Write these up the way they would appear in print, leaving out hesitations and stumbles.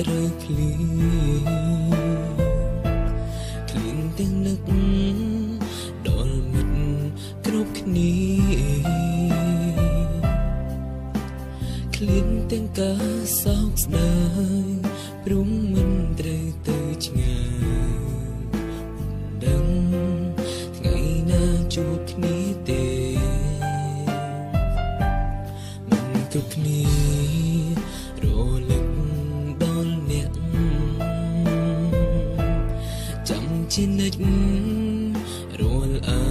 ត្រូវឃ្លៀនទាំងនឹកដល់មិត្តគ្រប់គ្នាឃ្លៀនទាំងការសោកស្ដាយព្រមមិនត្រូវទៅឆ្ងាយដឹងថ្ងៃណាជួបគ្នាទេមិនគ្រប់គ្នារលឹកដល់អ្នកចាំជានិច្ចរាល់អា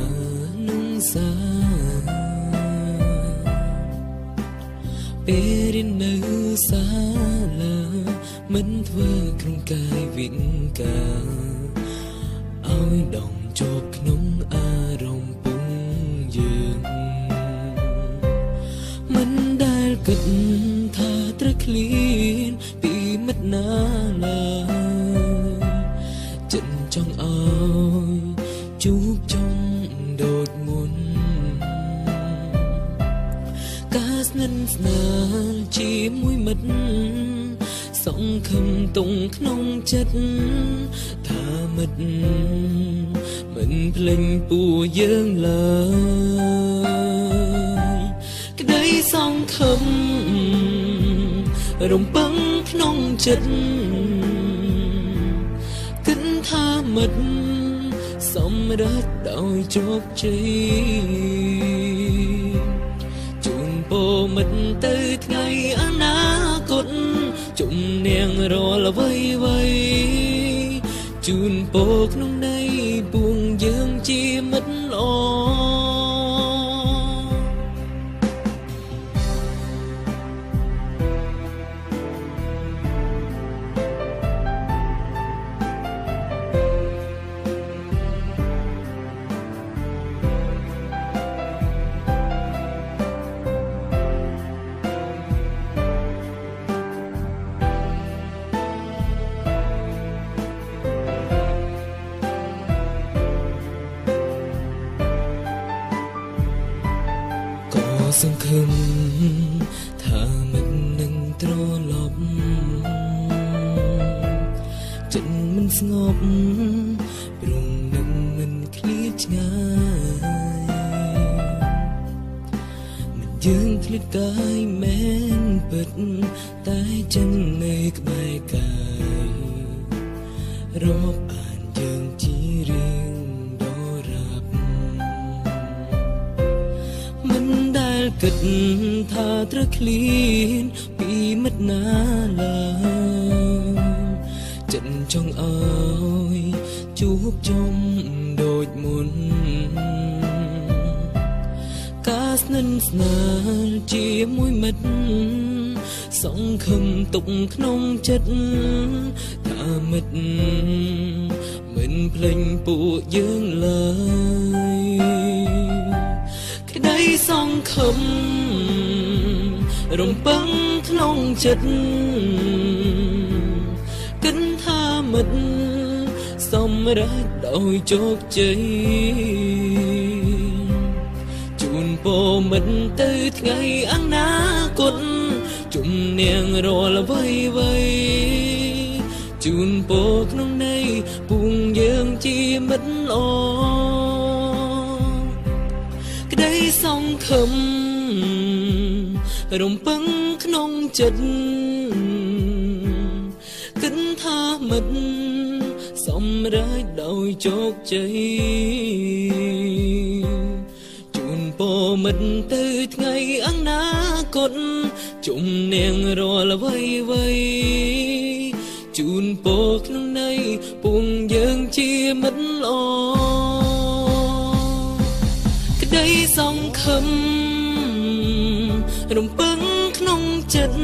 នងសាពេលរៀននៅសាលាមិនធ្វើក្នុងកាយវិការឲ្យដងជាប់ក្នុងអារម្មណ៍ពុំយើងមិនដែលគិតថាត្រូវឃ្លានពីមិត្តណាឡើយចិនចង់ឲ្យជួបជុំដូចមុនការស្និទ្ធស្នាលជាមួយមិត្តសង្ឃឹមទងក្នុងចិត្តថាមិត្តមិនភ្លេចពួរយើងឡើយក្តីសង្ឃឹមរំពឹងក្នុងចិត្តគិតថាមិត្តសម្រេចដោយជោគជ័យជូនពរមិត្តទៅថ្ងៃអនាគតជំនាញរាល់អ្វីជូនពរក្នុងន័យពួងយើងជាមិត្តល្អសង្ឃឹមថាមិននឹងត្រឡប់ចិត្តមិនស្ងប់ព្រមនឹងមិនឃ្លាតឆ្ងាយមិនយើងឃ្លាតកាយមែនពិតតែចិត្តនៅក្បែរកាយរាប់អានយើងជារៀងគិតថាត្រូវឃ្លានពីមិត្តណាឡើយចិត្តចង់ឲ្យជួបជុំដូចមុនការស្និទ្ធស្នាលជាមួយមិត្តសង្ឃឹមទុកក្នុងចិត្តថាមិត្តមិនភ្លេចពួកយើងឡើយក្តីសង្ឃឹមរំពឹងក្នុងចិត្តគិតថាមិត្តសម្រេចដោយជោគជ័យជូនពរមិត្តទៅថ្ងៃអនាគតជំនាញរាល់អ្វីជូនពរក្នុងន័យពួងយើងជាមិត្តល្អក្តីសង្ឃឹមរំពឹងក្នុងចិត្តគិតថាមិត្តសម្រេចដោយជោគជ័យជូនពរមិត្តទៅថ្ងៃអនាគតជំនាញរាល់អ្វីជូនពរក្នុងន័យពួងយើងជាមិត្តល្អក្តីសង្ឃឹមរំពឹងក្នុងចិត្ត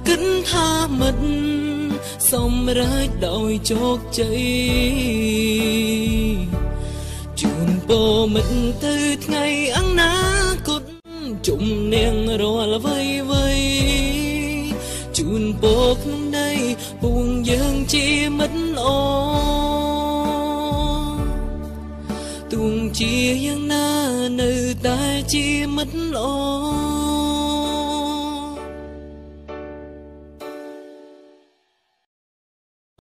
គិតថាមិត្តសម្រេចដោយជោគជ័យជូនពរមិត្តទៅថ្ងៃអនាគតជំនាញរាល់អ្វីជូនពរក្នុងន័យពួងយើងជាមិត្តល្អទោះជាយ៉ាងណានៅតែជាមិត្តល្អ